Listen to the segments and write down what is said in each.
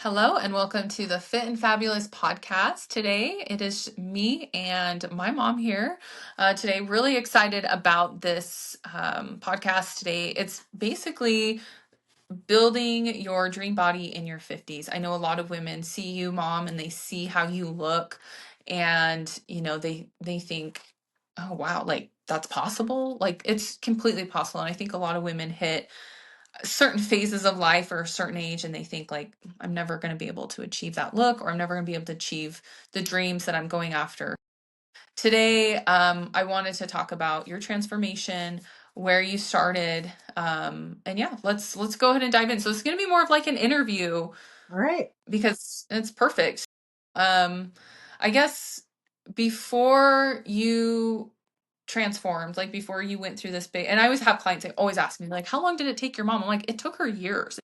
Hello and welcome to the Fit and Fabulous podcast. Today it is me and my mom here. Today, really excited about this podcast today. It's basically building your dream body in your 50s. I know a lot of women see you, mom, and they see how you look, and they think, oh wow, like that's possible. Like it's completely possible. And I think a lot of women hit certain phases of life or a certain age and they think like I'm never going to be able to achieve that look, or I'm never going to be able to achieve the dreams that I'm going after. Today I wanted to talk about your transformation, where you started, and yeah, let's go ahead and dive in. So it's going to be more of like an interview All right. because it's perfect. um I guess before you transformed, like before you went through this big, and I always have clients, they always ask me like, how long did it take your mom? I'm like, it took her years,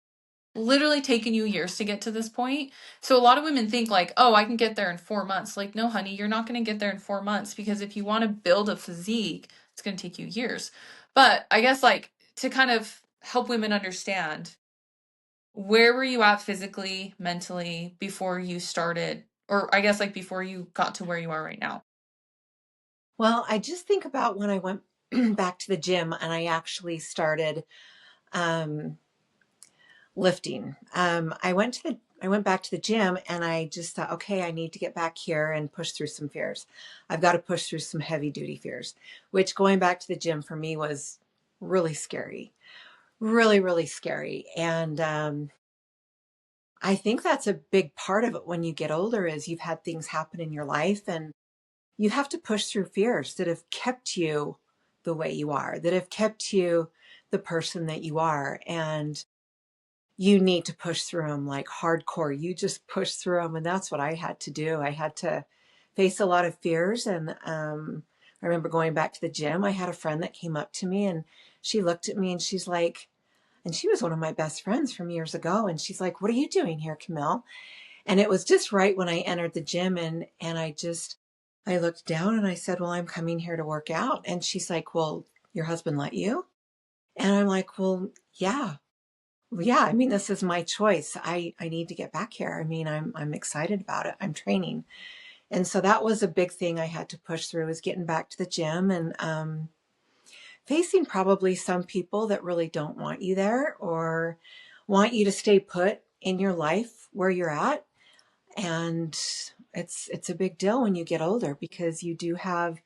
literally taken you years to get to this point. So a lot of women think like, oh, I can get there in 4 months. Like, no, honey, you're not going to get there in 4 months, because if you want to build a physique, it's going to take you years. But I guess like to kind of help women understand, where were you at physically, mentally before you started, or I guess like before you got to where you are right now? Well, I just think about when I went back to the gym and I actually started um, lifting. I went back to the gym and I just thought, okay, I need to get back here and push through some fears. I've got to push through some heavy duty fears, which going back to the gym for me was really scary, really, really scary. And I think that's a big part of it when you get older is you've had things happen in your life and you have to push through fears that have kept you the way you are, that have kept you the person that you are. And you need to push through them like hardcore. You just push through them. And that's what I had to do. I had to face a lot of fears. And I remember going back to the gym. I had a friend that came up to me and she looked at me and she's like, and she was one of my best friends from years ago. And she's like, what are you doing here, Camille? And it was just right when I entered the gym and I looked down and I said, well, I'm coming here to work out. And she's like, well, your husband let you? And I'm like, well, yeah. Yeah, I mean, this is my choice. I need to get back here. I mean, I'm excited about it. I'm training. And so that was a big thing I had to push through is getting back to the gym and facing probably some people that really don't want you there or want you to stay put in your life where you're at. And it's a big deal when you get older because you do have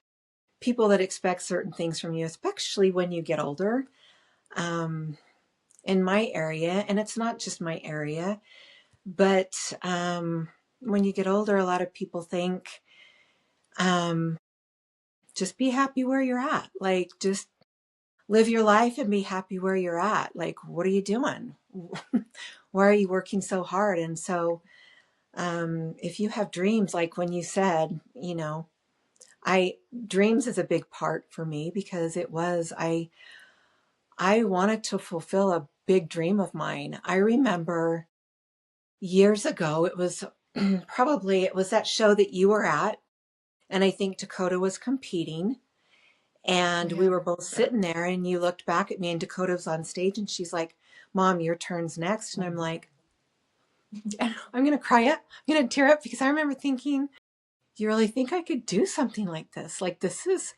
people that expect certain things from you, especially when you get older. Um, in my area, and it's not just my area, but when you get older, a lot of people think, um, just be happy where you're at. Like, just live your life and be happy where you're at. Like, what are you doing? Why are you working so hard? And so, if you have dreams, like when you said, I dreams is a big part for me because I wanted to fulfill a big dream of mine. I remember years ago, it was probably it was that show that you were at, and I think Dakota was competing, and we Yeah. were both sitting there, and you looked back at me, and Dakota was on stage, and she's like, "Mom, your turn's next," and I'm like, I'm gonna cry up, I'm gonna tear up because I remember thinking, you really think I could do something like this? Like this is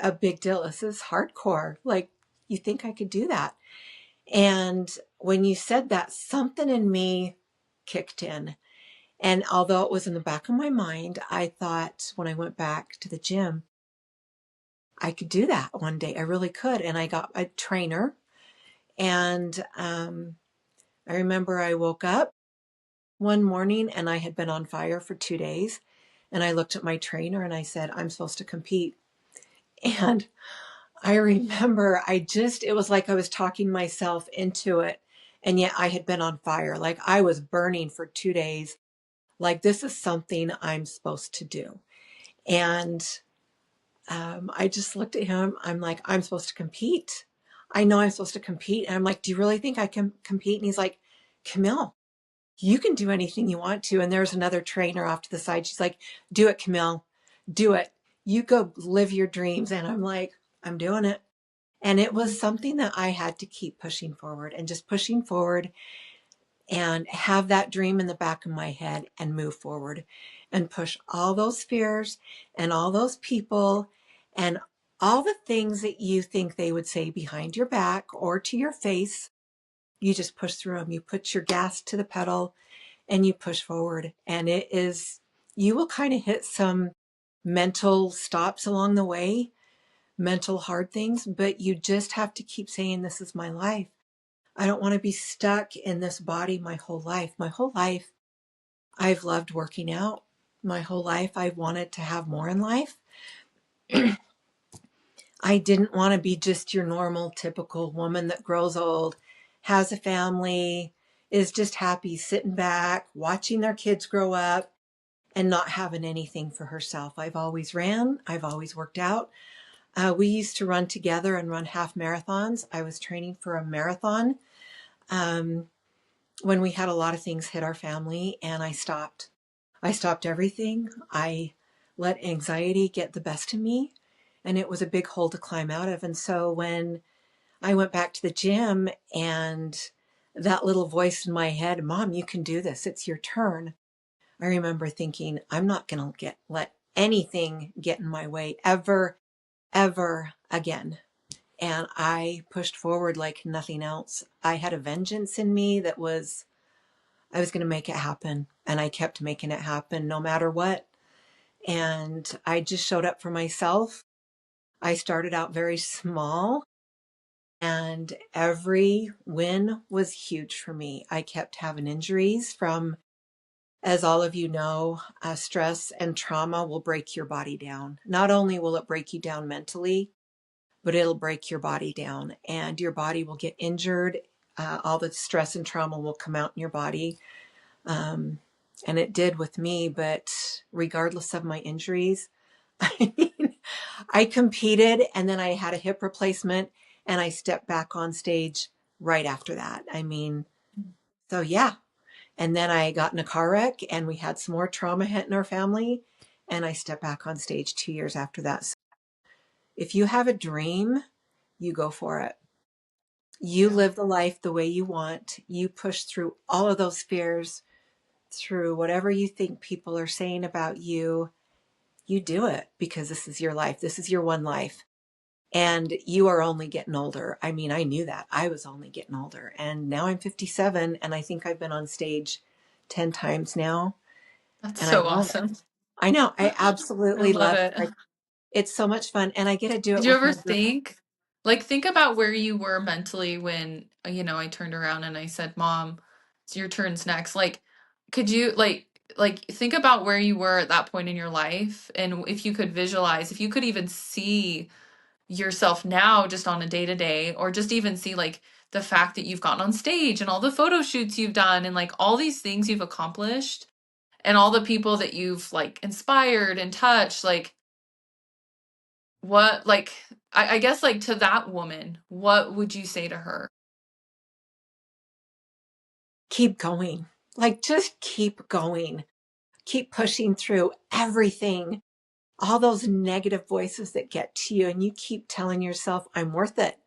a big deal. This is hardcore. Like, you think I could do that? And when you said that, something in me kicked in. And although it was in the back of my mind, I thought when I went back to the gym, I could do that one day. I really could. And I got a trainer. And I remember I woke up one morning and I had been on fire for 2 days. And I looked at my trainer and I said, I'm supposed to compete. And I remember it was like I was talking myself into it. And yet I had been on fire. Like I was burning for 2 days. Like this is something I'm supposed to do. And I just looked at him. I'm like, I'm supposed to compete. I know I'm supposed to compete. And I'm like, do you really think I can compete? And he's like, Camille, you can do anything you want to. And there's another trainer off to the side. She's like, do it, Camille. Do it. You go live your dreams. And I'm like, I'm doing it. And it was something that I had to keep pushing forward and just pushing forward. and have that dream in the back of my head and move forward and push all those fears and all those people and all the things that you think they would say behind your back or to your face. You just push through them. You put your gas to the pedal and you push forward. And you will kind of hit some mental stops along the way, mental hard things, but you just have to keep saying, this is my life. I don't want to be stuck in this body my whole life. My whole life, I've loved working out. My whole life, I've wanted to have more in life. I didn't want to be just your normal, typical woman that grows old, has a family, is just happy sitting back, watching their kids grow up and not having anything for herself. I've always ran. I've always worked out. We used to run together and run half marathons. I was training for a marathon when we had a lot of things hit our family, and I stopped. I stopped everything. I let anxiety get the best of me, and it was a big hole to climb out of. And so when I went back to the gym and that little voice in my head, Mom, you can do this. It's your turn. I remember thinking, I'm not going to let anything get in my way ever, ever again. And I pushed forward like nothing else. I had a vengeance in me that I was going to make it happen. And I kept making it happen no matter what. And I just showed up for myself. I started out very small, and every win was huge for me. I kept having injuries from, as all of you know, stress and trauma will break your body down. Not only will it break you down mentally, but it'll break your body down and your body will get injured. All the stress and trauma will come out in your body. And it did with me, but regardless of my injuries, I mean, I competed and then I had a hip replacement and I stepped back on stage right after that. I mean, so yeah. And then I got in a car wreck and we had some more trauma hit in our family and I stepped back on stage 2 years after that. So if you have a dream, you go for it. You Yeah. live the life the way you want. You push through all of those fears, through whatever you think people are saying about you. You do it because this is your life. This is your one life. And you are only getting older. I mean, I knew that. I was only getting older. And now I'm 57 and I think I've been on stage 10 times now. That's And I so love it. awesome. I know. I I absolutely love love it. it. It's so much fun. And I get to do Did it you with ever my girl. think, like, think about where you were mentally when, I turned around and I said, Mom, it's your turn's next. Like, could you, think about where you were at that point in your life? And if you could visualize, if you could even see yourself now just on a day to day, or just even see, like, the fact that you've gotten on stage and all the photo shoots you've done and, like, all these things you've accomplished and all the people that you've, like, inspired and touched, like, what, like, I guess, like, to that woman, what would you say to her? Keep going. Like, just keep going. Keep pushing through everything, all those negative voices that get to you. And you keep telling yourself, I'm worth it.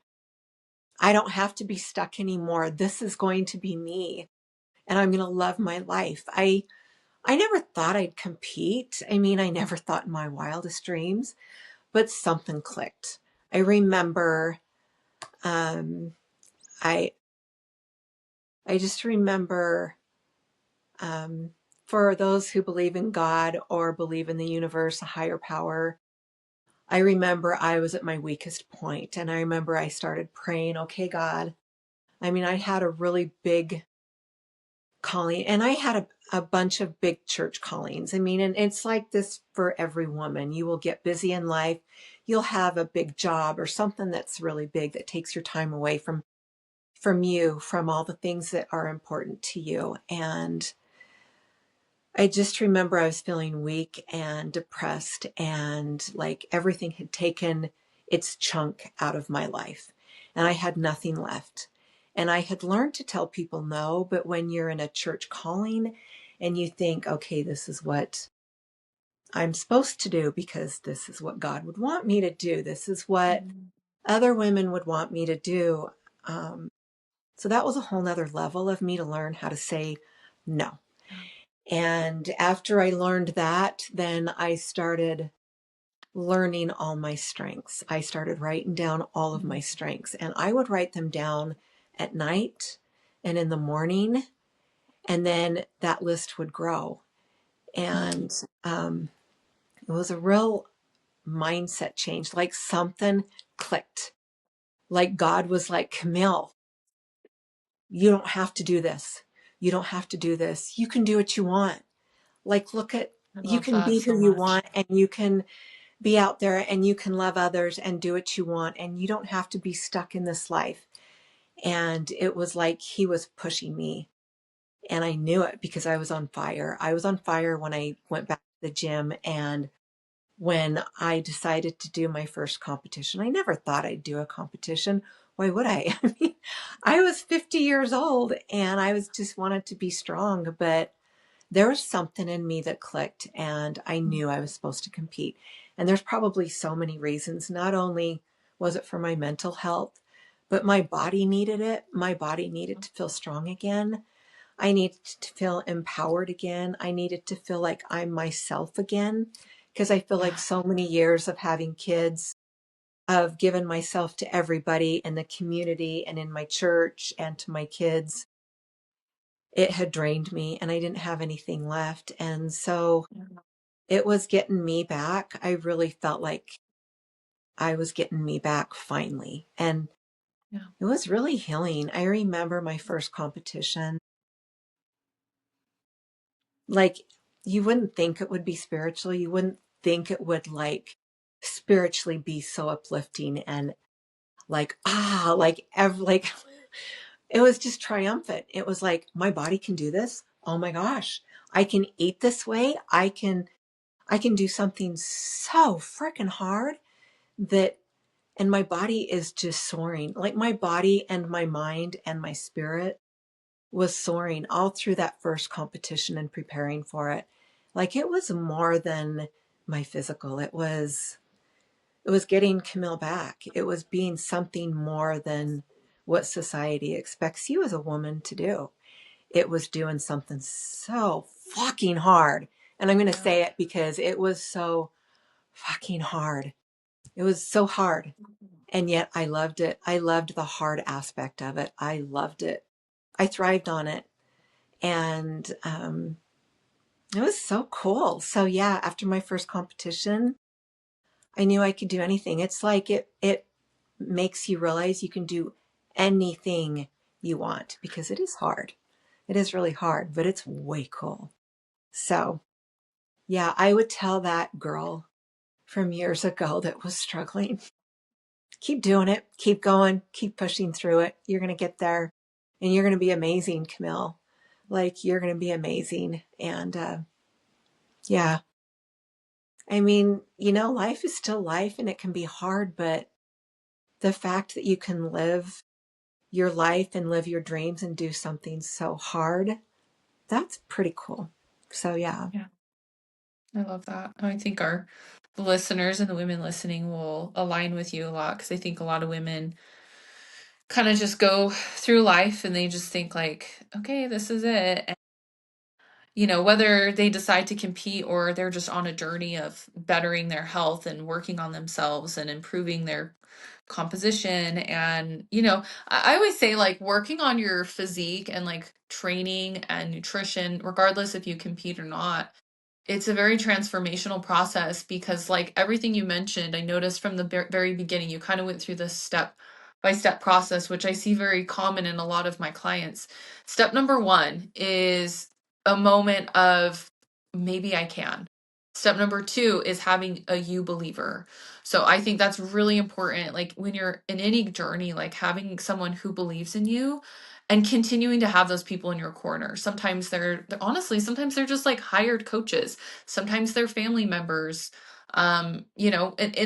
I don't have to be stuck anymore. This is going to be me. And I'm going to love my life. I never thought I'd compete. I mean, I never thought in my wildest dreams, but something clicked. I remember, um, I, I just remember, um, for those who believe in God or believe in the universe, a higher power, I remember I was at my weakest point and I remember I started praying, okay, God. I mean, I had a really big calling and I had a bunch of big church callings. I mean, and it's like this for every woman. You will get busy in life. You'll have a big job or something that's really big that takes your time away from you, from all the things that are important to you. And I just remember I was feeling weak and depressed and like everything had taken its chunk out of my life and I had nothing left. And I had learned to tell people no, but when you're in a church calling and you think, okay, this is what I'm supposed to do because this is what God would want me to do. This is what Mm. other women would want me to do. So that was a whole nother level of me to learn how to say no. Yeah. And after I learned that, then I started learning all my strengths. I started writing down all of my Mhm. strengths, and I would write them down at night and in the morning, and then that list would grow. And um, it was a real mindset change, like something clicked. Like God was like, Camille, you don't have to do this. You don't have to do this. You can do what you want. Like, look at, I you love can that be so who you much. want, and you can be out there, and you can love others and do what you want. And you don't have to be stuck in this life. And it was like he was pushing me. And I knew it because I was on fire. I was on fire when I went back to the gym. And when I decided to do my first competition, I never thought I'd do a competition. Why would I? I mean, I was 50 years old and I was just wanted to be strong, but there was something in me that clicked and I knew I was supposed to compete. And there's probably so many reasons. Not only was it for my mental health, but my body needed it. My body needed to feel strong again. I needed to feel empowered again. I needed to feel like I'm myself again because I feel like Yeah. so many years of having kids, of giving myself to everybody in the community and in my church and to my kids, it had drained me and I didn't have anything left. And so Yeah. it was getting me back. I really felt like I was getting me back finally. And Yeah. it was really healing. I remember my first competition. Like, you wouldn't think it would be spiritual. You wouldn't think it would like spiritually be so uplifting and like, like it was just triumphant. It was like, my body can do this. Oh my gosh. I can eat this way. I can do something so freaking hard that, and my body is just soaring. Like my body and my mind and my spirit was soaring all through that first competition and preparing for it. Like it was more than my physical. It was getting Camille back. It was being something more than what society expects you as a woman to do. It was doing something so fucking hard. And I'm going to Yeah. say it because it was so fucking hard. It was so hard. And yet I loved it. I loved the hard aspect of it. I loved it. I thrived on it. And it was so cool. So yeah, after my first competition, I knew I could do anything. It's like it makes you realize you can do anything you want because it is hard. It is really hard, but it's way cool. So yeah, I would tell that girl from years ago that was struggling, keep doing it, keep going, keep pushing through it. You're going to get there and you're going to be amazing, Camille. Like you're going to be amazing. And yeah, I mean, life is still life and it can be hard, but the fact that you can live your life and live your dreams and do something so hard, that's pretty cool. So, yeah. Yeah. I love that. I think our the listeners and the women listening will align with you a lot because I think a lot of women kind of just go through life and they just think like, okay, this is it. Whether they decide to compete or they're just on a journey of bettering their health and working on themselves and improving their composition. And, I always say like working on your physique and like training and nutrition, regardless if you compete or not, it's a very transformational process because, like everything you mentioned, I noticed from the very beginning, you kind of went through this step by step process, which I see very common in a lot of my clients. Step number one is a moment of maybe I can. Step number two is having a you believer. So I think that's really important. Like when you're in any journey, like having someone who believes in you and continuing to have those people in your corner. Sometimes they're honestly, sometimes they're just like hired coaches. Sometimes they're family members. And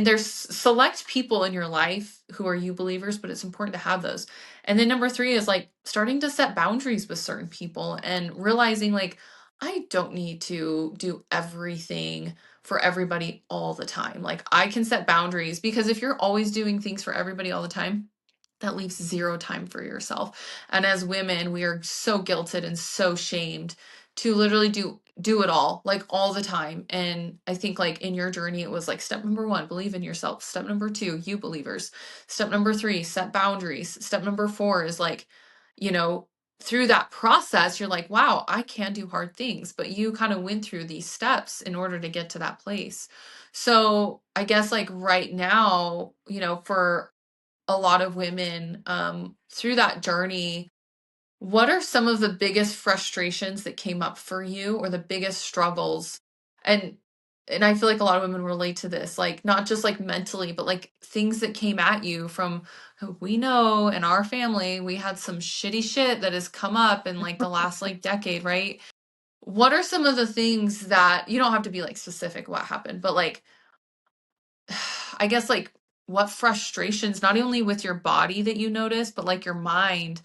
there's select people in your life who are you believers, but it's important to have those. And then number three is like starting to set boundaries with certain people and realizing like, I don't need to do everything for everybody all the time. Like I can set boundaries because if you're always doing things for everybody all the time, that leaves zero time for yourself. And as women, we are so guilted and so shamed to literally do it all, like all the time. And I think like in your journey, it was like step number 1, believe in yourself. Step number 2, you believers. Step number 3, set boundaries. Step number 4 is like, you know, through that process, you're like, wow, I can do hard things. But you kind of went through these steps in order to get to that place. So I guess like right now, you know, for a lot of women through that journey, what are some of the biggest frustrations that came up for you or the biggest struggles? And and I feel like a lot of women relate to this, like not just like mentally, but like things that came at you from who we know in our family, we had some shitty shit that has come up in like the last like decade, right? What are some of the things that you don't have to be like specific what happened, but like I guess like what frustrations, not only with your body that you noticed, but like your mind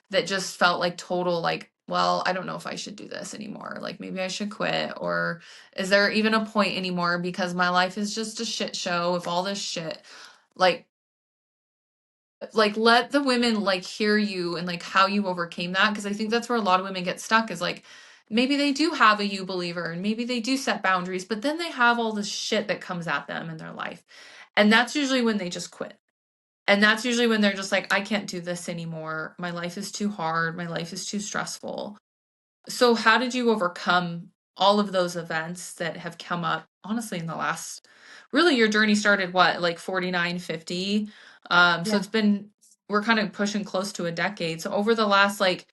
that just felt like total, like, well, I don't know if I should do this anymore. Like maybe I should quit. Or is there even a point anymore because my life is just a shit show of all this shit? Like, let the women like hear you and like how you overcame that, because I think that's where a lot of women get stuck is like maybe they do have a you believer and maybe they do set boundaries, but then they have all this shit that comes at them in their life, and that's usually when they just quit. And that's usually when they're just like, I can't do this anymore, my life is too hard, my life is too stressful. So how did you overcome all of those events that have come up, honestly, in the last, really, your journey started what, like 49, 50? So Yeah. it's been, we're kind of pushing close to a decade. So over the last like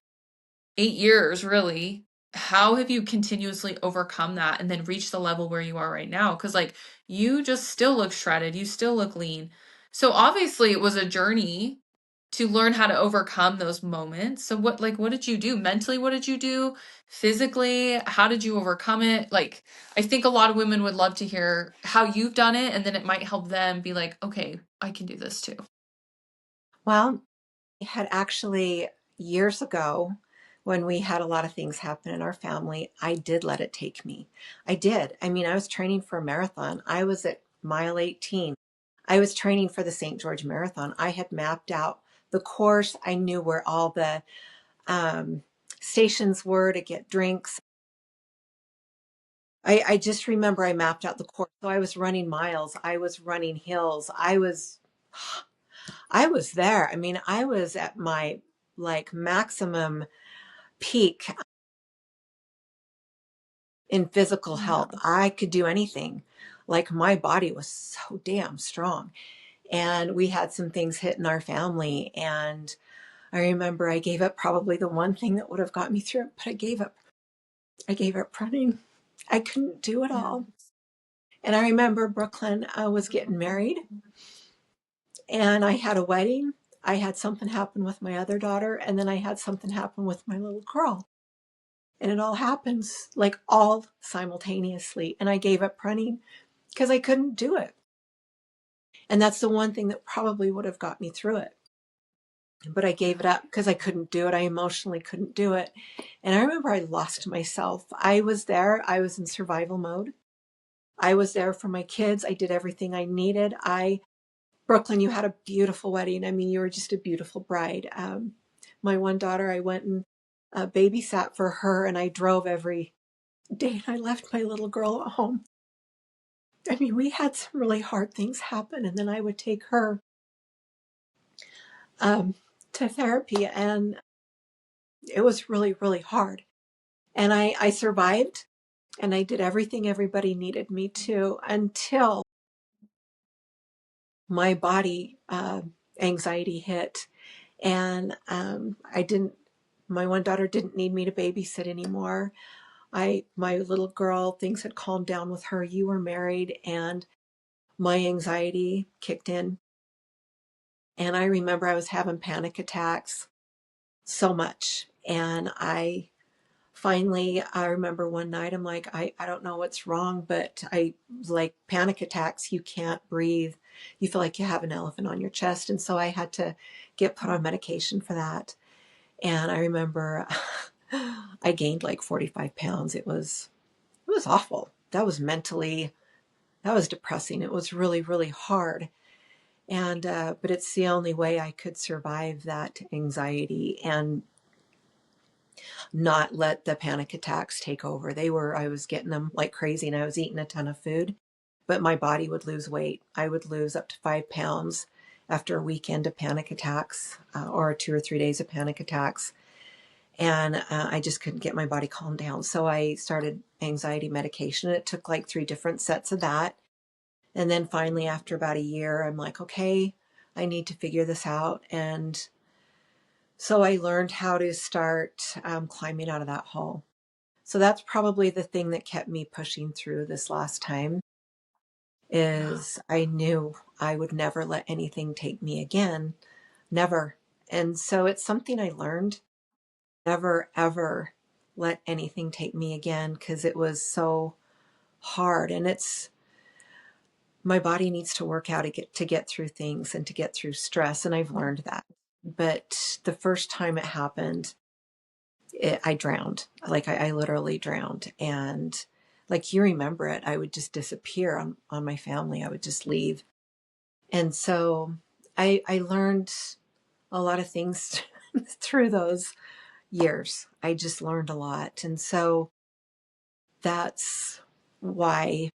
8 years, really, how have you continuously overcome that and then reached the level where you are right now? Because like you just still look shredded, you still look lean. So obviously it was a journey to learn how to overcome those moments. So what did you do mentally? What did you do physically? How did you overcome it? Like I think a lot of women would love to hear how you've done it, and then it might help them be like, okay, I can do this too. Well, I had actually years ago when we had a lot of things happen in our family, I did let it take me. I did. I mean, I was training for a marathon. I was at mile 18. I was training for the St. George Marathon. I had mapped out the course. I knew where all the um, stations were to get drinks. I just remember I mapped out the course. So I was running miles. I was running hills. I was there. I mean, I was at my like maximum peak in physical Yeah. health. I could do anything. Like my body was so damn strong. And we had some things hit in our family. And I remember I gave up probably the one thing that would have got me through it, but I gave up. I gave up running. I couldn't do it Yeah. all. And I remember Brooklyn was getting married and I had a wedding. I had something happen with my other daughter, and then I had something happen with my little girl. And it all happens like all simultaneously. And I gave up running because I couldn't do it. And that's the one thing that probably would have got me through it. But I gave it up because I couldn't do it. I emotionally couldn't do it. And I remember I lost myself. I was there. I was in survival mode. I was there for my kids. I did everything I needed. Brooklyn, you had a beautiful wedding. I mean, you were just a beautiful bride. My one daughter, I went and babysat for her, and I drove every day, and I left my little girl at home. I mean, we had some really hard things happen, and then I would take her um, to therapy, and it was really, really hard. And I survived, and I did everything everybody needed me to until my body anxiety hit. And I didn't, my one daughter didn't need me to babysit anymore. My little girl, things had calmed down with her. You were married, and my anxiety kicked in. And I remember I was having panic attacks so much. And I remember one night, I'm like, I don't know what's wrong, but I like panic attacks. You can't breathe. You feel like you have an elephant on your chest. And so I had to get put on medication for that. And I remember I gained like 45 pounds. It was awful. That was depressing. It was really, really hard. And but it's the only way I could survive that anxiety and not let the panic attacks take over. I was getting them like crazy, and I was eating a ton of food, but my body would lose weight. I would lose up to 5 pounds after a weekend of panic attacks, or 2 or 3 days of panic attacks. And I just couldn't get my body calmed down. So I started anxiety medication. It took like 3 different sets of that. And then finally, after about a year, I'm like, okay, I need to figure this out. And so I learned how to start climbing out of that hole. So that's probably the thing that kept me pushing through this last time, Yeah. is I knew I would never let anything take me again. Never. And so it's something I learned. Never, ever let anything take me again, because it was so hard. And it's, my body needs to work out to get through things and to get through stress. And I've learned that. But the first time it happened, I drowned. Like I literally drowned. And like you remember it, I would just disappear on my family. I would just leave. And so I learned a lot of things through those years. I just learned a lot. And so that's why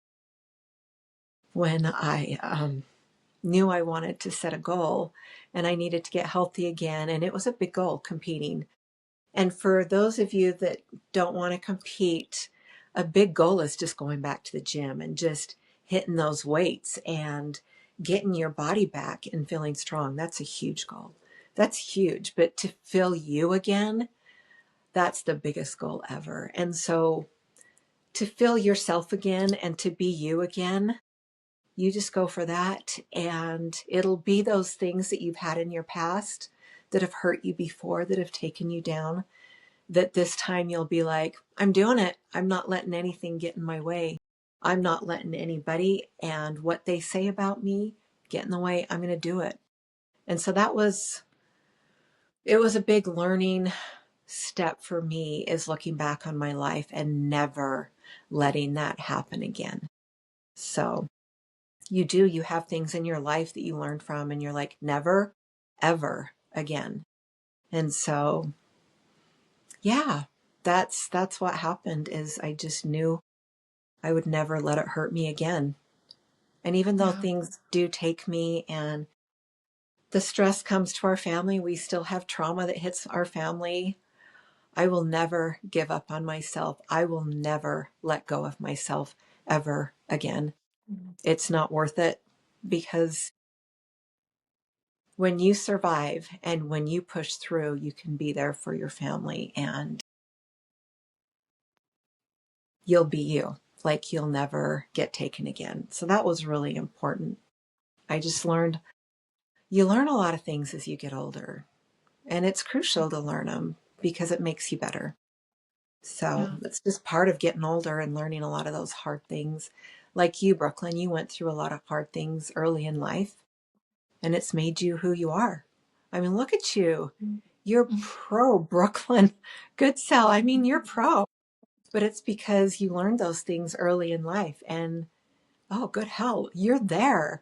when I knew I wanted to set a goal and I needed to get healthy again, and it was a big goal, competing. And for those of you that don't want to compete, a big goal is just going back to the gym and just hitting those weights and getting your body back and feeling strong. That's a huge goal. That's huge. But to feel you again, that's the biggest goal ever. And so to feel yourself again and to be you again, you just go for that. And it'll be those things that you've had in your past that have hurt you before, that have taken you down, that this time you'll be like, I'm doing it. I'm not letting anything get in my way. I'm not letting anybody and what they say about me get in the way. I'm going to do it. And so it was a big learning step for me, is looking back on my life and never letting that happen again. So you have things in your life that you learn from and you're like, never, ever again. And so yeah, that's what happened, is I just knew I would never let it hurt me again. And even though Yeah. things do take me and the stress comes to our family, we still have trauma that hits our family. I will never give up on myself. I will never let go of myself ever again. It's not worth it, because when you survive and when you push through, you can be there for your family and you'll be you. Like you'll never get taken again. So that was really important. I just learned, you learn a lot of things as you get older, and it's crucial to learn them because it makes you better. So Yeah. it's just part of getting older and learning a lot of those hard things. Like you, Brooklyn, you went through a lot of hard things early in life, and it's made you who you are. I mean, look at you. You're pro, Brooklyn Goodsell. I mean, you're pro, but it's because you learned those things early in life. And oh, good hell, you're there.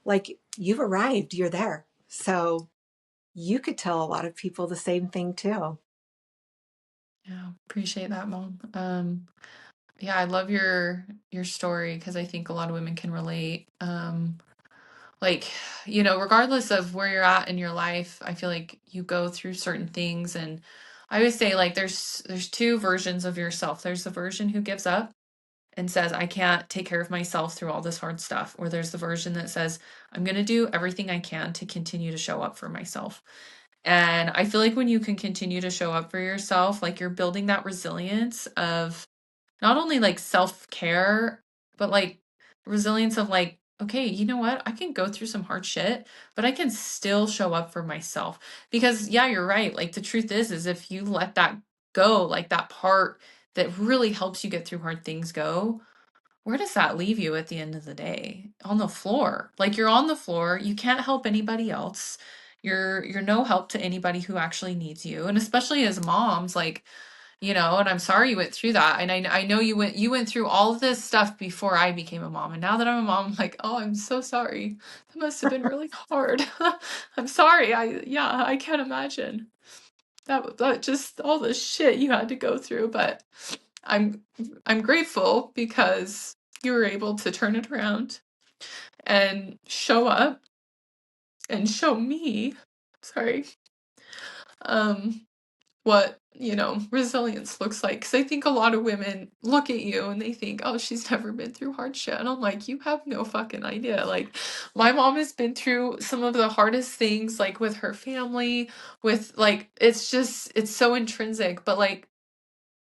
Like you've arrived, you're there. So you could tell a lot of people the same thing too. Yeah. Appreciate that, Mom. Yeah, I love your story because I think a lot of women can relate. Like, regardless of where you're at in your life, I feel like you go through certain things, and I always say like there's two versions of yourself. There's the version who gives up and says, I can't take care of myself through all this hard stuff. Or there's the version that says, I'm going to do everything I can to continue to show up for myself. And I feel like when you can continue to show up for yourself, like you're building that resilience of not only like self-care, but like resilience of like, okay, you know what? I can go through some hard shit, but I can still show up for myself. Because yeah, you're right. Like the truth is if you let that go, like that part that really helps you get through hard things go, where does that leave you at the end of the day? On the floor. Like you're on the floor, you can't help anybody else. You're no help to anybody who actually needs you. And especially as moms, like And I'm sorry you went through that. And I know you went through all of this stuff before I became a mom. And now that I'm a mom, I'm like, oh, I'm so sorry. That must have been really hard. I'm sorry. Yeah, I can't imagine that just all the shit you had to go through. But I'm I'm grateful because you were able to turn it around and show up and show me, sorry, um, what, resilience looks like. Because I think a lot of women look at you and they think, oh, she's never been through hardship. And I'm like, you have no fucking idea. Like, my mom has been through some of the hardest things, like with her family, with like, it's so intrinsic. But like,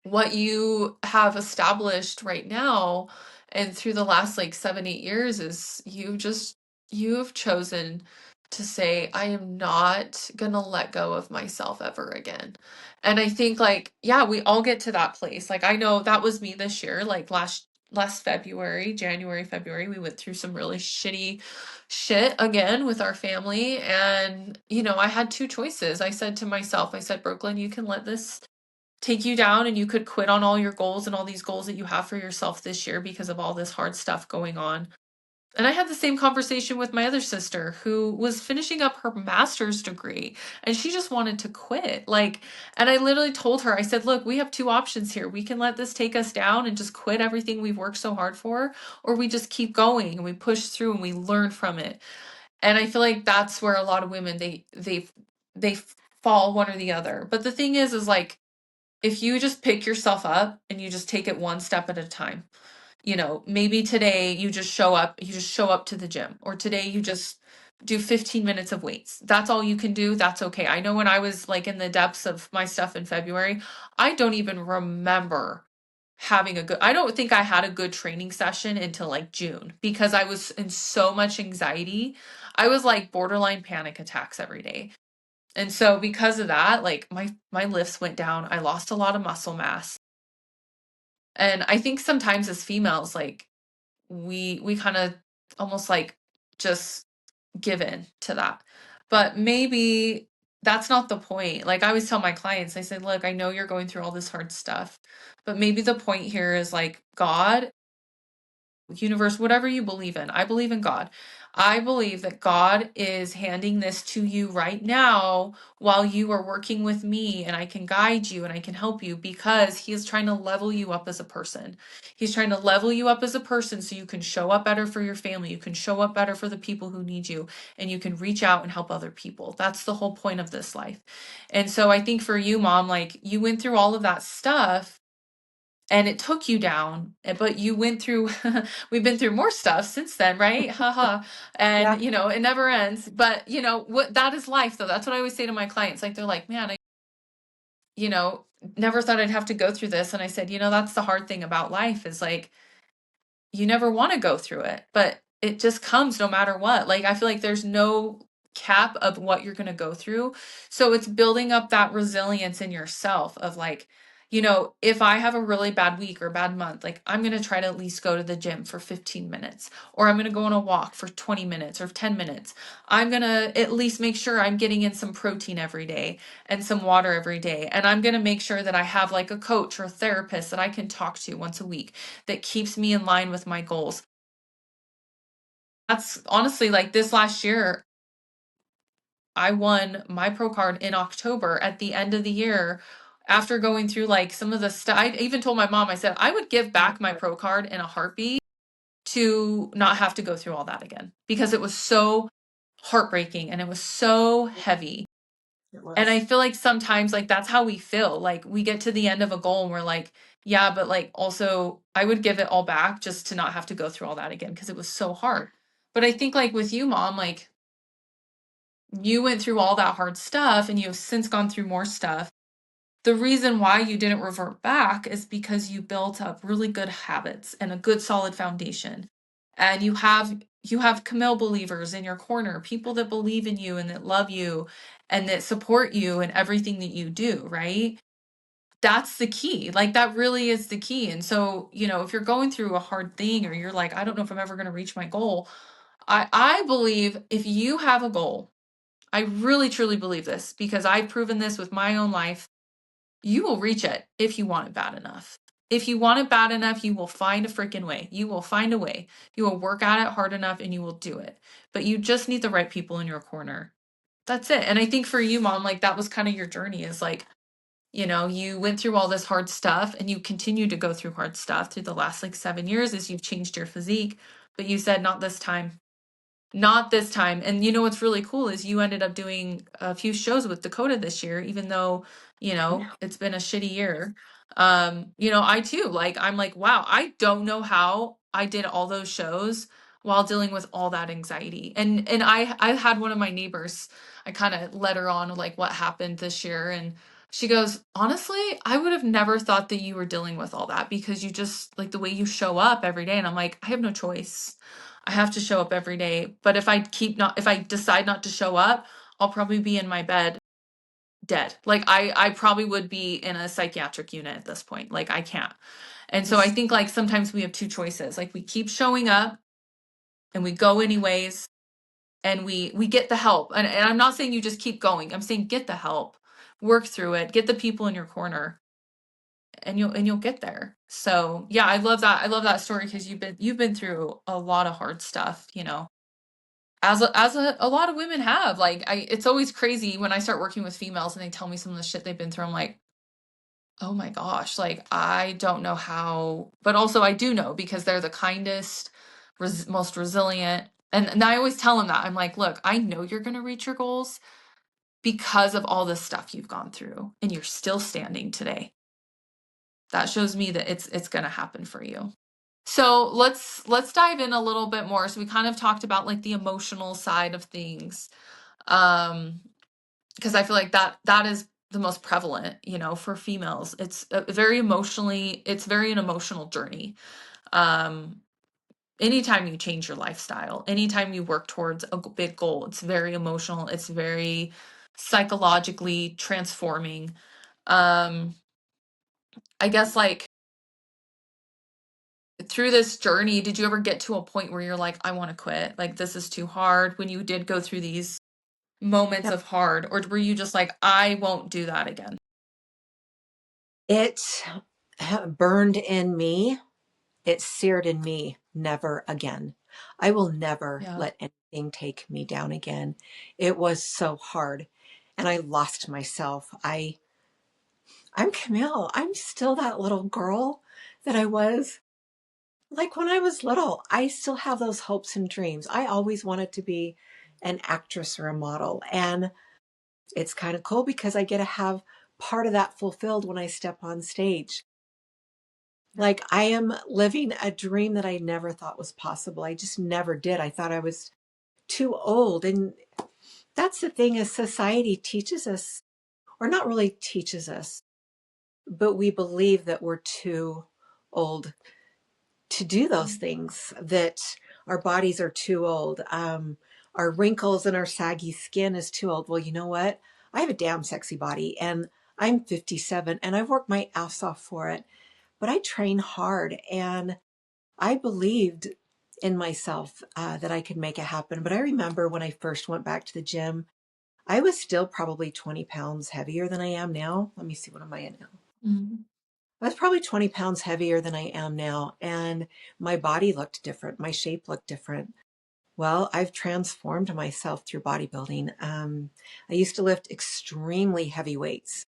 what you have established right now and through the last like 7, 8 years is you have chosen to say, I am not gonna let go of myself ever again. And I think like, yeah, we all get to that place. Like I know that was me this year, like last February, January, February, we went through some really shitty shit again with our family. And, I had two choices. I said to myself, I said, Brooklyn, you can let this take you down and you could quit on all your goals and all these goals that you have for yourself this year because of all this hard stuff going on. And I had the same conversation with my other sister who was finishing up her master's degree and she just wanted to quit. Like, and I literally told her, I said, look, we have two options here. We can let this take us down and just quit everything we've worked so hard for, or we just keep going and we push through and we learn from it. And I feel like that's where a lot of women they fall one or the other. But the thing is like if you just pick yourself up and you just take it one step at a time, maybe today you just show up to the gym, or today you just do 15 minutes of weights. That's all you can do. That's okay. I know when I was like in the depths of my stuff in February, I don't even remember I don't think I had a good training session until like June because I was in so much anxiety. I was like borderline panic attacks every day. And so because of that, like my lifts went down. I lost a lot of muscle mass. And I think sometimes as females, like we kind of almost like just give in to that. But maybe that's not the point. Like I always tell my clients, I say, look, I know you're going through all this hard stuff, but maybe the point here is like God, universe, whatever you believe in. I believe in God. I believe that God is handing this to you right now while you are working with me, and I can guide you and I can help you because He is trying to level you up as a person. He's trying to level you up as a person so you can show up better for your family. You can show up better for the people who need you, and you can reach out and help other people. That's the whole point of this life. And so I think for you, mom, like you went through all of that stuff and it took you down, but you went through we've been through more stuff since then, right? Haha. Yeah. And it never ends. But what that is life though. That's what I always say to my clients. Like they're like, man, I you know never thought I'd have to go through this. And I said, that's the hard thing about life is like you never want to go through it, but it just comes no matter what. Like I feel like there's no cap of what you're going to go through. So it's building up that resilience in yourself of like, if I have a really bad week or bad month, like I'm going to try to at least go to the gym for 15 minutes, or I'm going to go on a walk for 20 minutes or 10 minutes. I'm going to at least make sure I'm getting in some protein every day and some water every day. And I'm going to make sure that I have like a coach or a therapist that I can talk to once a week that keeps me in line with my goals. That's honestly like this last year, I won my pro card in October at the end of the year after going through like some of the stuff. I even told my mom, I said, I would give back my pro card in a heartbeat to not have to go through all that again because it was so heartbreaking and it was so heavy. It And was. I feel like sometimes like that's how we feel. Like we get to the end of a goal and we're like, yeah, but like also I would give it all back just to not have to go through all that again because it was so hard. But I think like with you, mom, like you went through all that hard stuff and you have since gone through more stuff. The reason why you didn't revert back is because you built up really good habits and a good solid foundation. And you have Camille believers in your corner, people that believe in you and that love you and that support you in everything that you do, right? That's the key. Like that really is the key. And so, if you're going through a hard thing or you're like, I don't know if I'm ever going to reach my goal, I believe if you have a goal, I really truly believe this because I've proven this with my own life. you will reach it if you want it bad enough. If you want it bad enough, you will find a freaking way. You will find a way. You will work at it hard enough and you will do it. But you just need the right people in your corner. That's it. And I think for you, mom, like that was kind of your journey is like, you went through all this hard stuff and you continue to go through hard stuff through the last like 7 years as you've changed your physique. But you said, not this time. Not this time. And what's really cool is you ended up doing a few shows with Dakota this year, even though, it's been a shitty year. I too, like, I'm like, wow, I don't know how I did all those shows while dealing with all that anxiety. And I had one of my neighbors, I kind of let her on like what happened this year. And she goes, honestly, I would have never thought that you were dealing with all that because you just like the way you show up every day. And I'm like, I have no choice. I have to show up every day. But if I decide not to show up, I'll probably be in my bed dead. Like I probably would be in a psychiatric unit at this point. Like I can't. And so I think like sometimes we have two choices. Like we keep showing up and we go anyways and we get the help. And I'm not saying you just keep going. I'm saying get the help. Work through it. Get the people in your corner and you'll get there. So yeah, I love that. I love that story because you've been through a lot of hard stuff, as a lot of women have. Like it's always crazy when I start working with females and they tell me some of the shit they've been through. I'm like, oh my gosh, like I don't know how, but also I do know because they're the kindest, most resilient. And I always tell them that. I'm like, look, I know you're going to reach your goals because of all this stuff you've gone through and you're still standing today. That shows me that it's going to happen for you. So let's dive in a little bit more. So we kind of talked about like the emotional side of things. Because I feel like that is the most prevalent, for females. It's it's very an emotional journey. Um, Anytime you change your lifestyle, anytime you work towards a big goal, it's very emotional. It's very psychologically transforming. Um, I guess like through this journey, did you ever get to a point where you're like, I want to quit? Like this is too hard when you did go through these moments Yep. of hard, or were you just like, I won't do that again? It burned in me. It seared in me. Never again. I will never Yeah. let anything take me down again. It was so hard. And I lost myself. I'm Camille. I'm still that little girl that I was like when I was little. I still have those hopes and dreams. I always wanted to be an actress or a model. And it's kind of cool because I get to have part of that fulfilled when I step on stage. Like I am living a dream that I never thought was possible. I just never did. I thought I was too old. And that's the thing is society teaches us, or not really teaches us, but we believe that we're too old to do those things, that our bodies are too old. Our wrinkles and our saggy skin is too old. Well, you know what? I have a damn sexy body and I'm 57 and I've worked my ass off for it, but I train hard and I believed in myself that I could make it happen. But I remember when I first went back to the gym, I was still probably 20 pounds heavier than I am now. Let me see, what am I at now? Mhm. I was probably 20 pounds heavier than I am now. And my body looked different. My shape looked different. Well, I've transformed myself through bodybuilding. I used to lift extremely heavy weights,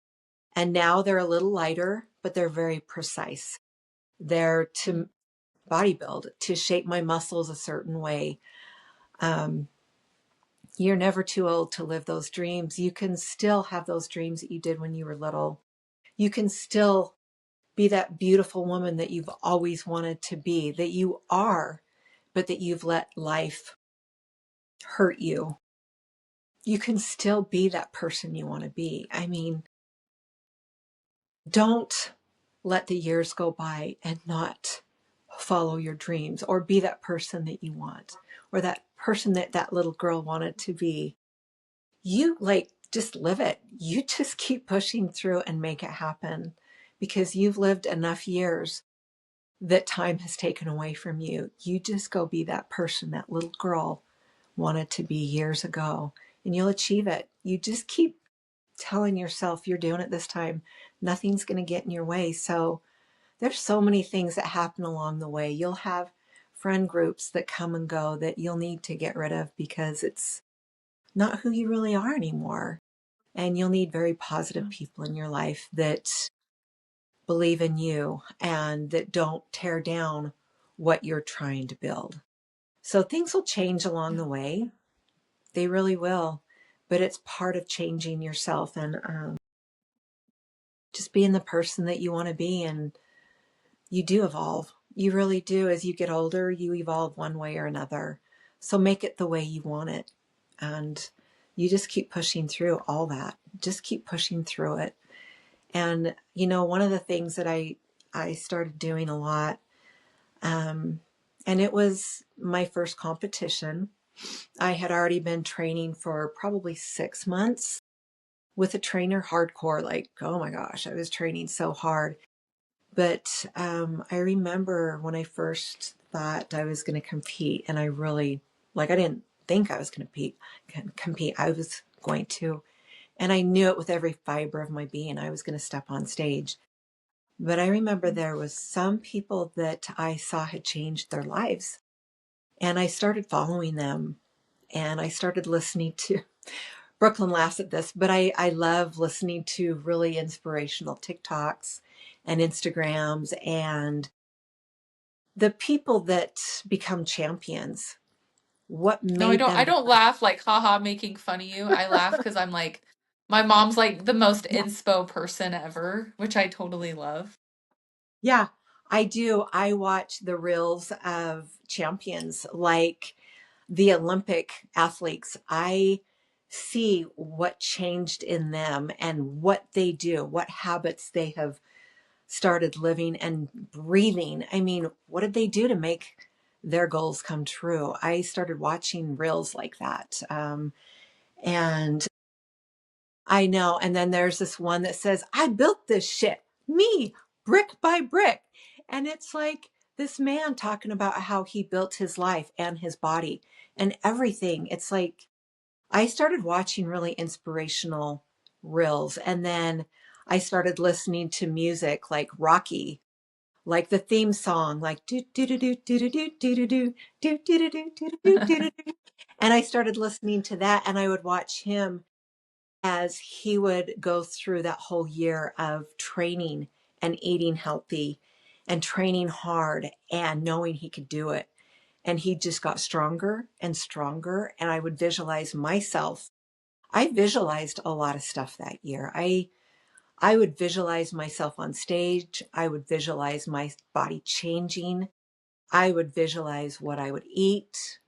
and now they're a little lighter, but they're very precise. They're to bodybuild, to shape my muscles a certain way. Um, you're never too old to live those dreams. You can still have those dreams that you did when you were little. You can still be that beautiful woman that you've always wanted to be, that you are, but that you've let life hurt you. You can still be that person you want to be. I mean, don't let the years go by and not follow your dreams or be that person that you want or that person that that little girl wanted to be. You like just live it. You just keep pushing through and make it happen because you've lived enough years that time has taken away from you. You just go be that person that little girl wanted to be years ago and you'll achieve it. You just keep telling yourself you're doing it this time. Nothing's going to get in your way. So there's so many things that happen along the way. You'll have friend groups that come and go that you'll need to get rid of because it's not who you really are anymore. And you'll need very Yeah. positive people in your life that believe in you and that don't tear down what you're trying to build. So things will change along Yeah. the way. They really will. But it's part of changing yourself and just being the person that you want to be. And you do evolve. You really do. As you get older, you evolve one way or another. So make it the way you want it. And you just keep pushing through all that. Just keep pushing through it. And, one of the things that I started doing a lot, and it was my first competition. I had already been training for probably 6 months with a trainer hardcore. Like, oh my gosh, I was training so hard. But I remember when I first thought I was going to compete, and I really, like, I didn't think I was going to compete. I was going to. And I knew it with every fiber of my being. I was going to step on stage. But I remember there was some people that I saw had changed their lives. And I started following them. And I started listening to, Brooklyn laughs at this, but I love listening to really inspirational TikToks and Instagrams and the people that become champions. What No, I made don't them I don't become? laugh like haha making fun of you. I laugh because I'm like my mom's like the most Yeah. inspo person ever, which I totally love. Yeah, I do. I watch the reels of champions like the Olympic athletes. I see what changed in them and what they do, what habits they have started living and breathing. I mean, what did they do to make their goals come true? I started watching reels like that. And I know. And then there's this one that says, I built this shit, me, brick by brick. And it's like this man talking about how he built his life and his body and everything. It's like I started watching really inspirational reels. And then I started listening to music like Rocky, like the theme song, like do do do do do do do do do do do do do do do do do. And I started listening to that, and I would watch him as he would go through that whole year of training and eating healthy and training hard and knowing he could do it. And he just got stronger and stronger. And I would visualize myself. I visualized a lot of stuff that year. I would visualize myself on stage. I would visualize my body changing. I would visualize what I would eat.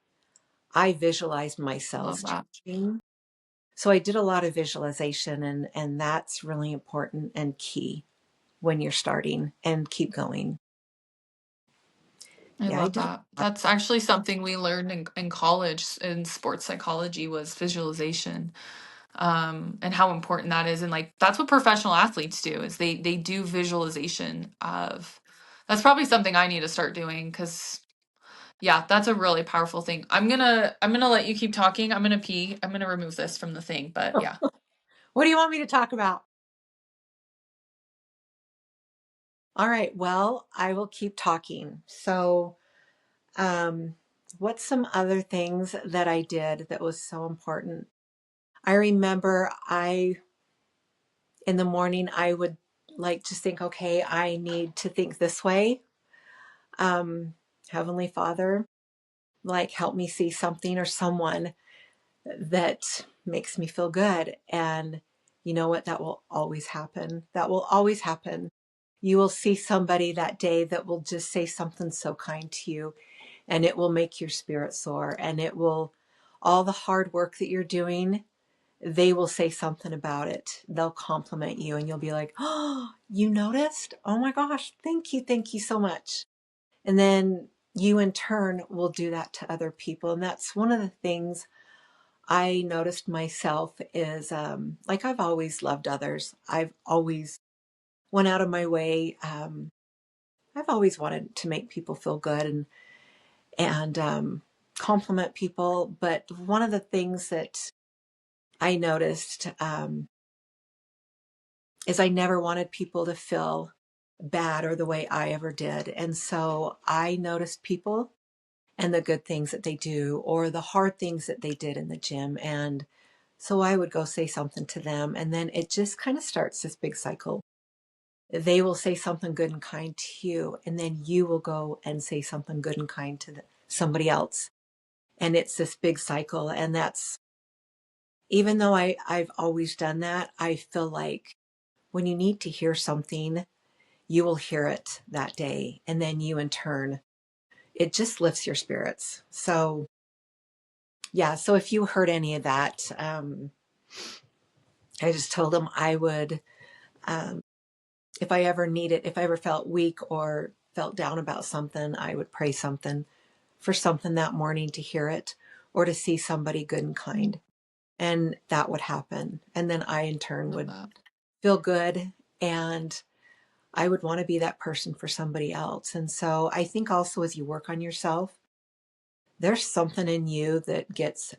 I visualized my I love cells that. changing. So I did a lot of visualization, and that's really important and key when you're starting and keep going. I Yeah, I love did a that. lot. That's actually something we learned in college in sports psychology was visualization. And how important that is. And like that's what professional athletes do is they do visualization of that's probably something I need to start doing because yeah, that's a really powerful thing. I'm gonna let you keep talking. I'm gonna pee. I'm gonna remove this from the thing, but yeah. What do you want me to talk about? All right, well, I will keep talking. So, um, what's some other things that I did that was so important? I remember in the morning, I would like to think, okay, I need to think this way. Um, Heavenly Father, like help me see something or someone that makes me feel good. And you know what? That will always happen. That will always happen. You will see somebody that day that will just say something so kind to you, and it will make your spirit soar. And it will, all the hard work that you're doing, they will say something about it. They'll compliment you, and you'll be like, oh, you noticed? Oh my gosh, thank you. Thank you so much. And then you, in turn, will do that to other people. And that's one of the things I noticed myself is like I've always loved others. I've always went out of my way. I've always wanted to make people feel good and compliment people. But one of the things that I noticed is I never wanted people to feel bad or the way I ever did. And so I noticed people and the good things that they do or the hard things that they did in the gym. And so I would go say something to them. And then it just kind of starts this big cycle. They will say something good and kind to you. And then you will go and say something good and kind to somebody else. And it's this big cycle. And that's, even though I've always done that, I feel like when you need to hear something, you will hear it that day. And then you, in turn, it just lifts your spirits. So, yeah. So if you heard any of that, I just told them I would, um, if I ever needed, if I ever felt weak or felt down about something, I would pray something for something that morning to hear it or to see somebody good and kind. And that would happen. And then I, in turn, Love would that. feel good. And I would want to be that person for somebody else. And so I think also as you work on yourself, there's something in you that gets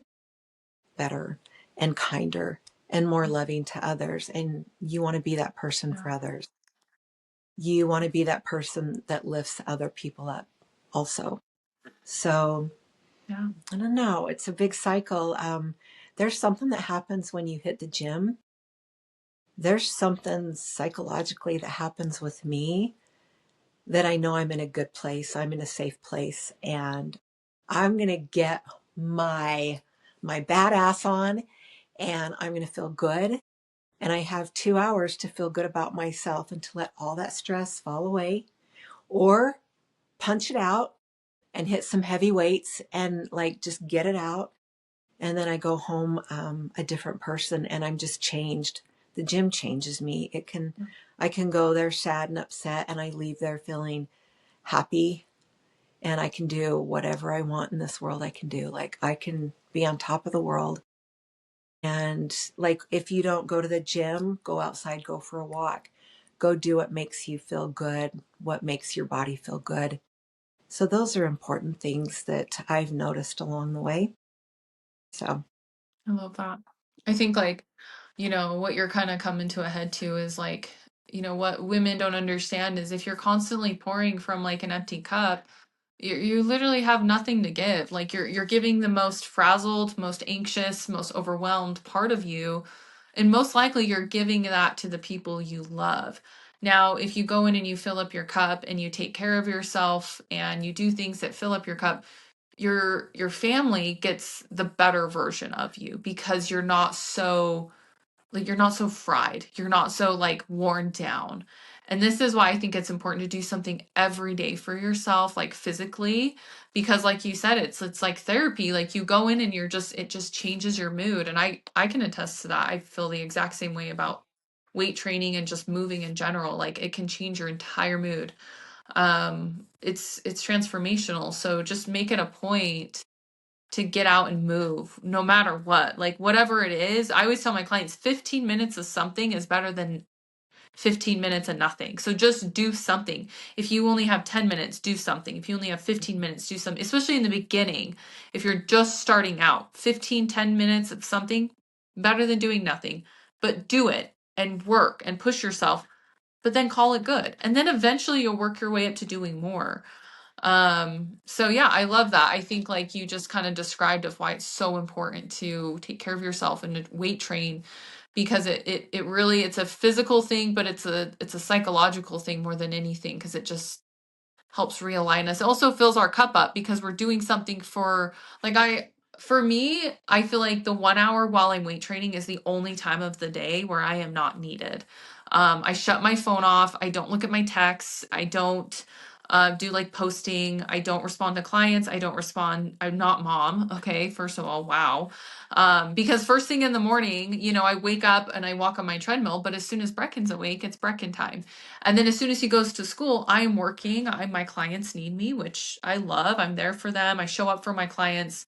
better and kinder and more loving to others. And you want to be that person Yeah. for others. You want to be that person that lifts other people up also. So Yeah. I don't know. It's a big cycle. There's something that happens when you hit the gym. There's something psychologically that happens with me that I know I'm in a good place. I'm in a safe place, and I'm going to get my badass on, and I'm going to feel good. And I have 2 hours to feel good about myself and to let all that stress fall away or punch it out and hit some heavy weights and like just get it out. And then I go home a different person and I'm just changed. The gym changes me. I can go there sad and upset and I leave there feeling happy, and I can do whatever I want in this world. I can do, like, I can be on top of the world. And like, if you don't go to the gym, go outside, go for a walk, go do what makes you feel good, what makes your body feel good. So those are important things that I've noticed along the way. So, I love that. I think like, what you're kind of coming to a head to is like, what women don't understand is if you're constantly pouring from like an empty cup, you literally have nothing to give. Like you're giving the most frazzled, most anxious, most overwhelmed part of you, and most likely you're giving that to the people you love. Now, if you go in and you fill up your cup and you take care of yourself and you do things that fill up your cup, your family gets the better version of you because you're not so fried. You're not so like worn down. And this is why I think it's important to do something every day for yourself, like physically, because like you said, it's like therapy. Like you go in and it just changes your mood. And I can attest to that. I feel the exact same way about weight training and just moving in general. Like it can change your entire mood. It's transformational. So just make it a point to get out and move no matter what. Like whatever it is, I always tell my clients 15 minutes of something is better than 15 minutes of nothing. So just do something. If you only have 10 minutes, do something. If you only have 15 minutes, do something. Especially in the beginning, if you're just starting out, 10 minutes of something better than doing nothing. But do it and work and push yourself, but then call it good. And then eventually you'll work your way up to doing more. So yeah, I love that. I think like you just kind of described of why it's so important to take care of yourself and to weight train because it really it's a physical thing, but it's a psychological thing more than anything because it just helps realign us. It also fills our cup up because we're doing something for like for me, I feel like the 1 hour while I'm weight training is the only time of the day where I am not needed. I shut my phone off. I don't look at my texts. I don't do like posting. I don't respond to clients. I don't respond. I'm not mom. Okay. First of all, wow. Because first thing in the morning, I wake up and I walk on my treadmill, but as soon as Brecken's awake, it's Brecken time. And then as soon as he goes to school, I'm working. My clients need me, which I love. I'm there for them. I show up for my clients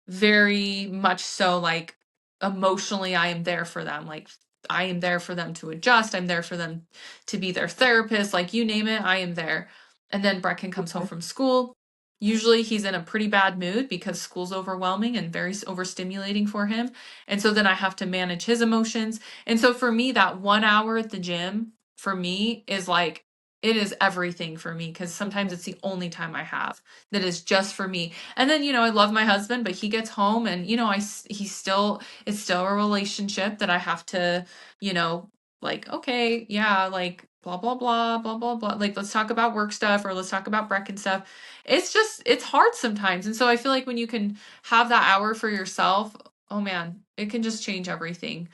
very much so like emotionally I am there for them. Like I am there for them to adjust. I'm there for them to be their therapist. Like you name it, I am there. And then Brecken comes home from school. Usually he's in a pretty bad mood because school's overwhelming and very overstimulating for him. And so then I have to manage his emotions. And so for me, that 1 hour at the gym for me is like, it is everything for me because sometimes it's the only time I have that is just for me. And then, I love my husband, but he gets home and, he's still, it's still a relationship that I have to, you know, like, okay, yeah, like blah, blah, blah, blah, blah, blah. Like, let's talk about work stuff or let's talk about Breck and stuff. It's hard sometimes. And so I feel like when you can have that hour for yourself, oh man, it can just change everything.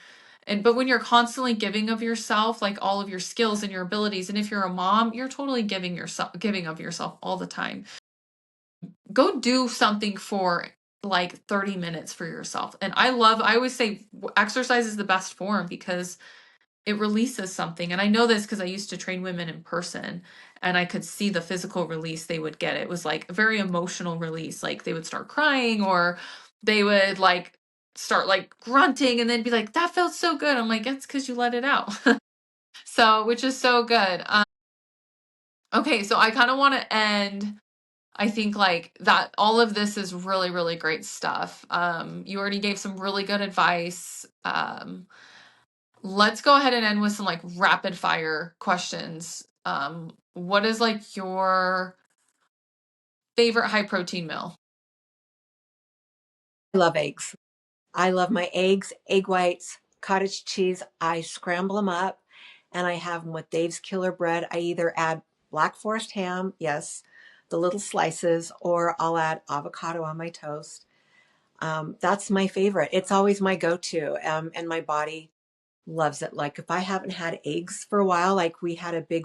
And but when you're constantly giving of yourself, like all of your skills and your abilities, and if you're a mom, you're totally giving of yourself all the time. Go do something for like 30 minutes for yourself. And I always say exercise is the best form because it releases something. And I know this because I used to train women in person and I could see the physical release they would get. It was like a very emotional release. Like they would start crying or they would like start like grunting and then be like, that felt so good. I'm like, it's because you let it out. So, which is so good. Okay, so I kind of want to end. I think like that all of this is really, really great stuff. You already gave some really good advice. Let's go ahead and end with some like rapid fire questions. What is like your favorite high protein meal? I love eggs. I love my eggs, egg whites, cottage cheese. I scramble them up and I have them with Dave's Killer Bread. I either add Black Forest ham, yes, the little slices, or I'll add avocado on my toast. That's my favorite. It's always my go-to, and my body loves it. Like if I haven't had eggs for a while, like we had a really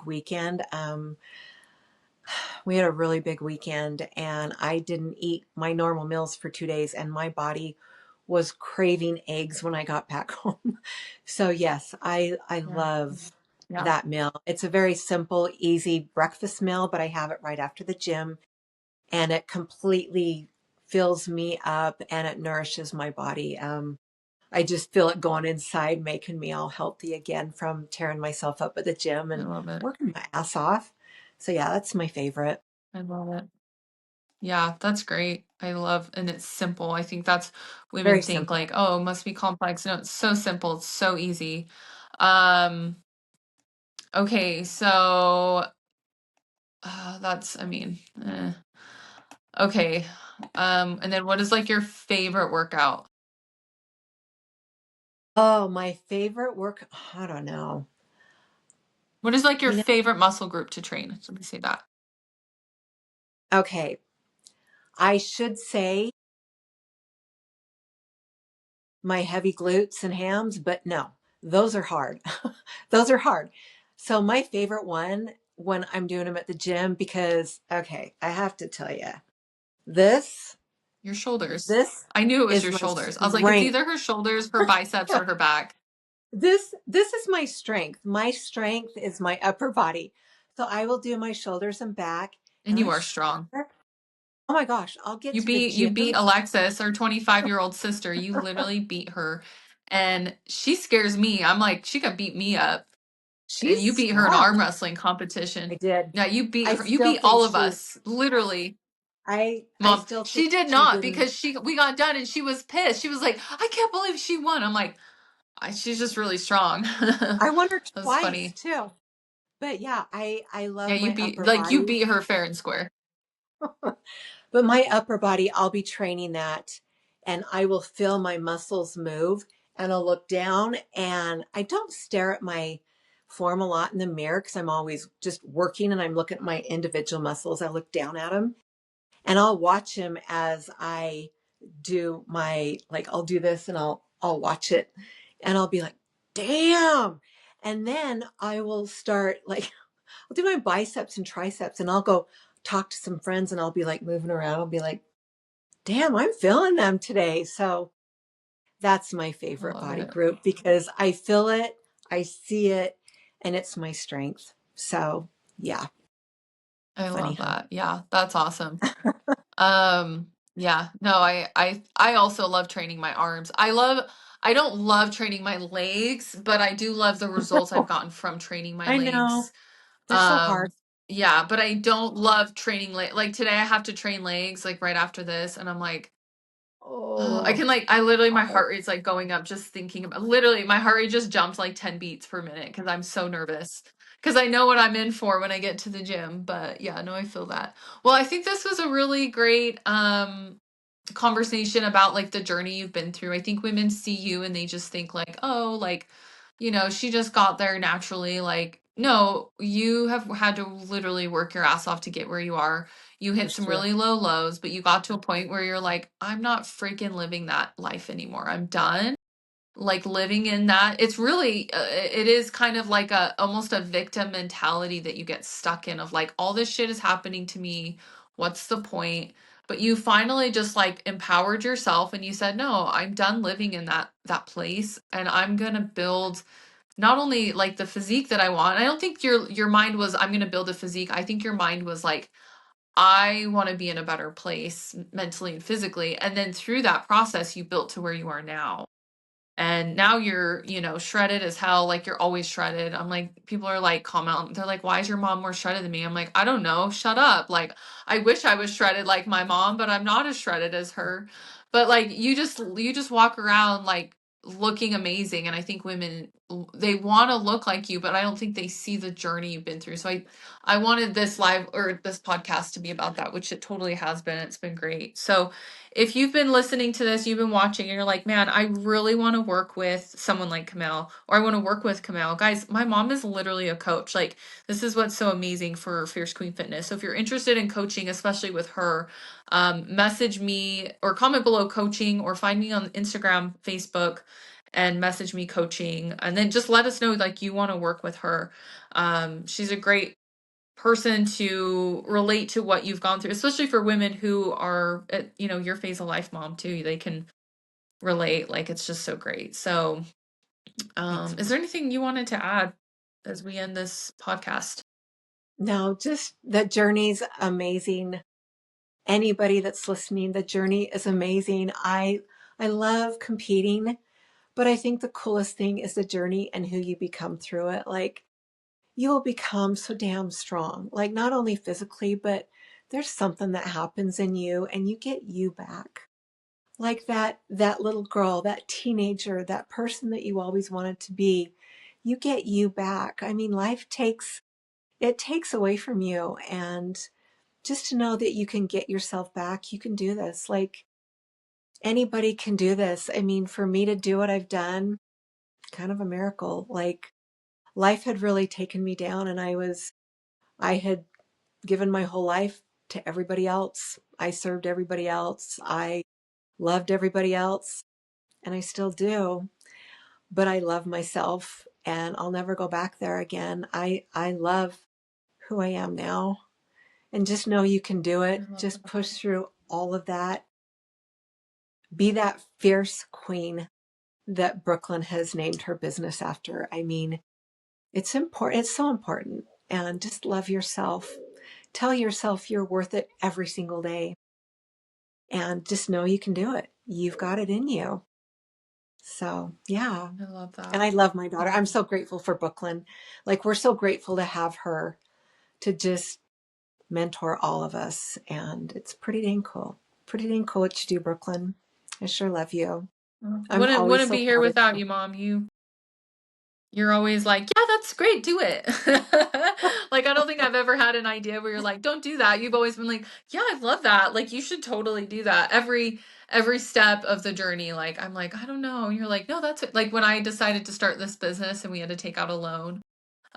big weekend and I didn't eat my normal meals for 2 days and my body was craving eggs when I got back home. So yes, I Yeah. love Yeah, that meal. It's a very simple, easy breakfast meal, but I have it right after the gym and it completely fills me up and it nourishes my body. I just feel it going inside, making me all healthy again from tearing myself up at the gym I and love it. working my ass off. So yeah, that's my favorite. I love it. Yeah, that's great. I love, and it's simple. I think that's women Very think simple. like, oh, it must be complex. No, it's so simple. It's so easy. Um, okay, so that's, I mean, okay. And then what is like your favorite workout? Oh, my favorite work. I don't know. What is like your You know, favorite muscle group to train? Let me say that. okay. I should say my heavy glutes and hams, but no, those are hard. Those are hard. So my favorite one when I'm doing them at the gym, because okay, I have to tell you, this Your shoulders. this I knew it was is your my shoulders. I was like, it's strength. either her shoulders, her biceps, or her back. This is my strength. My strength is my upper body. So I will do my shoulders and back, And and you I are strong. swear, oh my gosh, I'll get to the You gym. beat Alexis, our 25-year-old sister. You literally beat her. And she scares me. I'm like, she could beat me up. And She's you beat her in strong. arm wrestling I competition. did. Yeah, you beat I her. You still beat think all of she us. Literally. I Mom, still think she did she not didn't. because we got done and she was pissed. She was like, I can't believe she won. I'm like, she's just really strong. That I won her was twice funny. too. But yeah, I Yeah, love you my beat upper like you body. beat her fair and square. But my upper body, I'll be training that and I will feel my muscles move and I'll look down and I don't stare at my form a lot in the mirror because I'm always just working and I'm looking at my individual muscles. I look down at them and I'll watch them as I do my, like I'll do this and I'll watch it and I'll be like, damn. And then I will start like I'll do my biceps and triceps and I'll go talk to some friends and I'll be like moving around. I'll be like, damn, I'm feeling them today. So that's my I favorite love body it. group because I feel it, I see it, and it's my strength. So yeah, I funny, love huh? that. Yeah, that's awesome. Yeah, no, I also love training my arms. I don't love training my legs, but I do love the results I've gotten from training my I know. legs. They're so hard. yeah, but I don't love training like today I have to train legs like right after this, and I'm like, oh, I Oh, can like I literally my hard. heart rate's like going up just thinking about literally my heart rate just jumped like 10 beats per minute because I'm so nervous. Because I know what I'm in for when I get to the gym. But yeah, no, I feel that. Well, I think this was a really great conversation about like the journey you've been through. I think women see you and they just think like, oh, like, she just got there naturally. Like, no, you have had to literally work your ass off to get where you are. You hit Push some through. really low lows, but you got to a point where you're like, I'm not freaking living that life anymore. I'm done like living in that. It's really it is kind of like a almost a victim mentality that you get stuck in of like all this shit is happening to me, what's the point? But you finally just like empowered yourself and you said, no, I'm done living in that place, and I'm gonna build not only like the physique that I want. I don't think your mind was I'm gonna build a physique. I think your mind was like, I want to be in a better place mentally and physically, and then through that process you built to where you are now. And now you're, shredded as hell, like you're always shredded. I'm like, people are like, comment, they're like, why is your mom more shredded than me? I'm like, I don't know, shut up. Like, I wish I was shredded like my mom, but I'm not as shredded as her. But like, you just walk around like looking amazing. And I think women, they want to look like you, but I don't think they see the journey you've been through. So I wanted this live or this podcast to be about that, which it totally has been. It's been great. So, if you've been listening to this, you've been watching, and you're like, man, I really want to work with someone like Camille, or I want to work with Camille. Guys, my mom is literally a coach. Like, this is what's so amazing for Fierce Queen Fitness. So if you're interested in coaching, especially with her, message me or comment below coaching, or find me on Instagram, Facebook, and message me coaching. And then just let us know like you want to work with her. She's a great person to relate to what you've gone through, especially for women who are at, your phase of life, mom, too. They can relate. Like, it's just so great. So, is there anything you wanted to add as we end this podcast? No, just the journey's amazing. Anybody that's listening, the journey is amazing. I love competing, but I think the coolest thing is the journey and who you become through it. Like, you will become so damn strong, like not only physically, but there's something that happens in you and you get you back. Like that little girl, that teenager, that person that you always wanted to be, you get you back. I mean, life takes away from you, and just to know that you can get yourself back, you can do this. Like, anybody can do this. I mean, for me to do what I've done, kind of a miracle. Like, life had really taken me down, and I had given my whole life to everybody else. I served everybody else. I loved everybody else, and I still do. But I love myself, and I'll never go back there again. I love who I am now, and just know you can do I it. love Just that. push through all of that. Be that fierce queen that Brooklyn has named her business after. I mean, it's important. It's so important. And just love yourself. Tell yourself you're worth it every single day. And just know you can do it. You've got it in you. So, yeah. I love And that. I love my daughter. Yeah. I'm so grateful for Brooklyn. Like, we're so grateful to have her to just mentor all of us. And it's pretty dang cool. Pretty dang cool what you do, Brooklyn. I sure love you. I'm Wouldn't always wouldn't so be here proud of without you. you, mom. You're always like, yeah, that's great, do it. Like, I don't think I've ever had an idea where you're like, don't do that. You've always been like, yeah, I love that. Like, you should totally do that. Every step of the journey, like, I'm like, I don't know. And you're like, no, that's it. Like, when I decided to start this business and we had to take out a loan,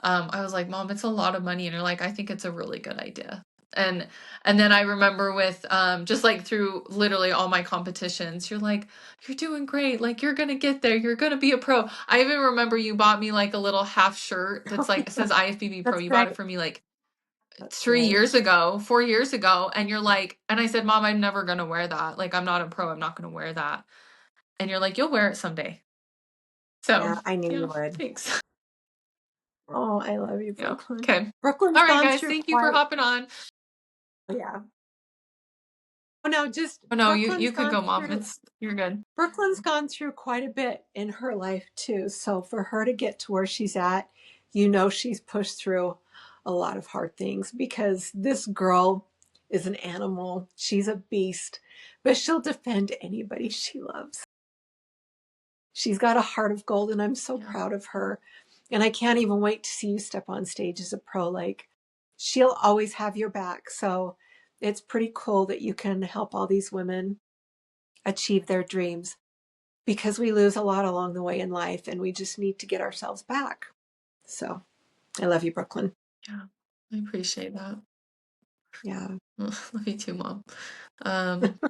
I was like, Mom, it's a lot of money. And you're like, I think it's a really good idea. And and then I remember with just like through literally all my competitions, you're like, you're doing great. Like, you're gonna get there. You're gonna be a pro. I even remember you bought me like a little half shirt that's Oh, like it yeah. says IFBB Pro. That's You bought it right. for me like That's 3 years right. ago, 4 years ago, and you're like, and I said, Mom, I'm never gonna wear that. Like, I'm not a pro. I'm not gonna wear that. And you're like, you'll wear it someday. So Yeah, I knew you yeah, would. thanks. Oh, I love you, Yeah. Brooklyn. Okay. Brooklyn's All right, gone guys. through Thank you for quite, hopping on. yeah. Oh no, just Oh no, you could go, Mom. You're good. Brooklyn's gone through quite a bit in her life too. So for her to get to where she's at, you know she's pushed through a lot of hard things, because this girl is an animal. She's a beast, but she'll defend anybody she loves. She's got a heart of gold, and I'm so Yeah. proud of her. And I can't even wait to see you step on stage as a pro. Like, she'll always have your back. So it's pretty cool that you can help all these women achieve their dreams, because we lose a lot along the way in life and we just need to get ourselves back. So I love you, Brooklyn. Yeah. I appreciate that. Yeah. Love you too, Mom.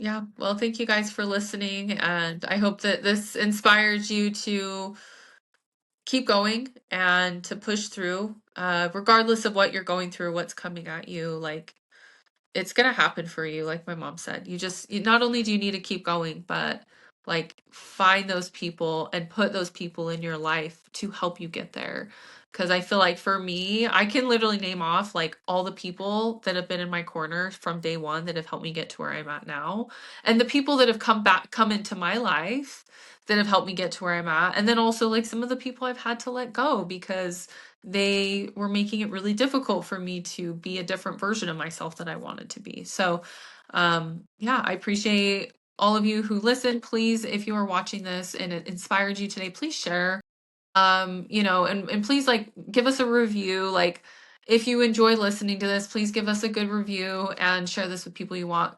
Yeah. Well, thank you guys for listening, and I hope that this inspires you to keep going and to push through, regardless of what you're going through, what's coming at you. Like, it's gonna happen for you, like my mom said. Not only do you need to keep going, but like find those people and put those people in your life to help you get there. Because I feel like for me, I can literally name off like all the people that have been in my corner from day one that have helped me get to where I'm at now, and the people that have come into my life that have helped me get to where I'm at, and then also like some of the people I've had to let go because they were making it really difficult for me to be a different version of myself that I wanted to be. So, yeah, I appreciate all of you who listen. Please, if you are watching this and it inspired you today, please share. And please like give us a review. Like, if you enjoy listening to this, please give us a good review and share this with people you want.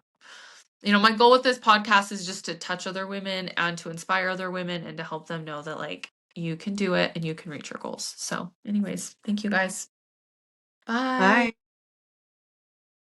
My goal with this podcast is just to touch other women and to inspire other women and to help them know that like you can do it and you can reach your goals. So, anyways, thank you guys. Bye. Bye.